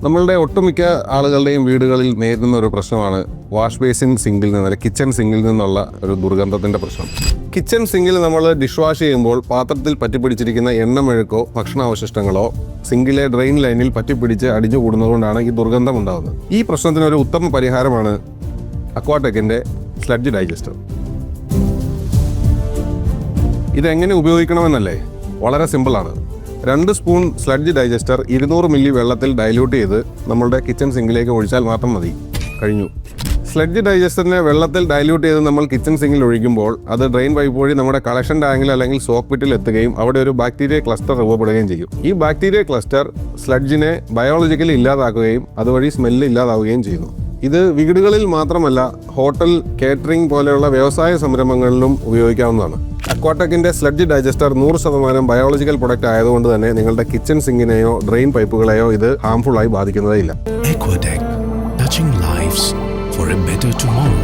നമ്മളുടെ ഒട്ടുമിക്ക ആളുകളുടെയും വീടുകളിൽ നേരിടുന്ന ഒരു പ്രശ്നമാണ് വാഷ് ബേസിൻ സിങ്കിൽ നിന്ന്, അല്ലെങ്കിൽ കിച്ചൺ സിങ്കിൽ നിന്നുള്ള ഒരു ദുർഗന്ധത്തിൻ്റെ പ്രശ്നം. കിച്ചൺ സിങ്കിൽ നമ്മൾ ഡിഷ് വാഷ് ചെയ്യുമ്പോൾ പാത്രത്തിൽ പറ്റിപ്പിടിച്ചിരിക്കുന്ന എണ്ണമെഴുക്കോ ഭക്ഷണാവശിഷ്ടങ്ങളോ സിങ്കിലെ ഡ്രെയിൻ ലൈനിൽ പറ്റിപ്പിടിച്ച് അടിഞ്ഞു കൂടുന്നതുകൊണ്ടാണ് ഈ ദുർഗന്ധം ഉണ്ടാകുന്നത്. ഈ പ്രശ്നത്തിനൊരു ഉത്തമ പരിഹാരമാണ് അക്വാടെക്കിൻ്റെ സ്ലഡ്ജ് ഡൈജസ്റ്റർ. ഇതെങ്ങനെ ഉപയോഗിക്കണമെന്നല്ലേ? വളരെ സിമ്പിളാണ്. 2 സ്പൂൺ സ്ലഡ്ജ് ഡൈജസ്റ്റർ 200 മില്ലി വെള്ളത്തിൽ ഡൈല്യൂട്ട് ചെയ്ത് നമ്മളുടെ കിച്ചൺ സിങ്കിലേക്ക് ഒഴിച്ചാൽ മാത്രം മതി. കഴിഞ്ഞു. സ്ലഡ്ജ് ഡൈജസ്റ്ററിനെ വെള്ളത്തിൽ ഡൈല്യൂട്ട് ചെയ്ത് നമ്മൾ കിച്ചൺ സിങ്കിൽ ഒഴിക്കുമ്പോൾ അത് ഡ്രെയിൻ പൈപ്പ് വഴി നമ്മുടെ കളക്ഷൻ ടാങ്കിൽ അല്ലെങ്കിൽ സോക്ക് പിറ്റിൽ എത്തുകയും അവിടെ ഒരു ബാക്ടീരിയ ക്ലസ്റ്റർ രൂപപ്പെടുകയും ചെയ്യും. ഈ ബാക്ടീരിയ ക്ലസ്റ്റർ സ്ലഡ്ജിനെ ബയോളജിക്കലി ഇല്ലാതാക്കുകയും അതുവഴി സ്മെല്ല് ഇല്ലാതാവുകയും ചെയ്യുന്നു. ഇത് വീടുകളിൽ മാത്രമല്ല, ഹോട്ടൽ, കേറ്ററിംഗ് പോലെയുള്ള വ്യവസായ സംരംഭങ്ങളിലും ഉപയോഗിക്കാവുന്നതാണ്. അക്വാടെക്കിൻ്റെ സ്ലഡ്ജ് ഡൈജസ്റ്റർ 100% ബയോളജിക്കൽ പ്രൊഡക്റ്റ് ആയതുകൊണ്ട് തന്നെ നിങ്ങളുടെ കിച്ചൺ സിങ്കിനെയോ ഡ്രെയിൻ പൈപ്പുകളെയോ ഇത് ഹാംഫുൾ ആയി ബാധിക്കുന്നതേയില്ല. Aquatech, touching lives for a better tomorrow.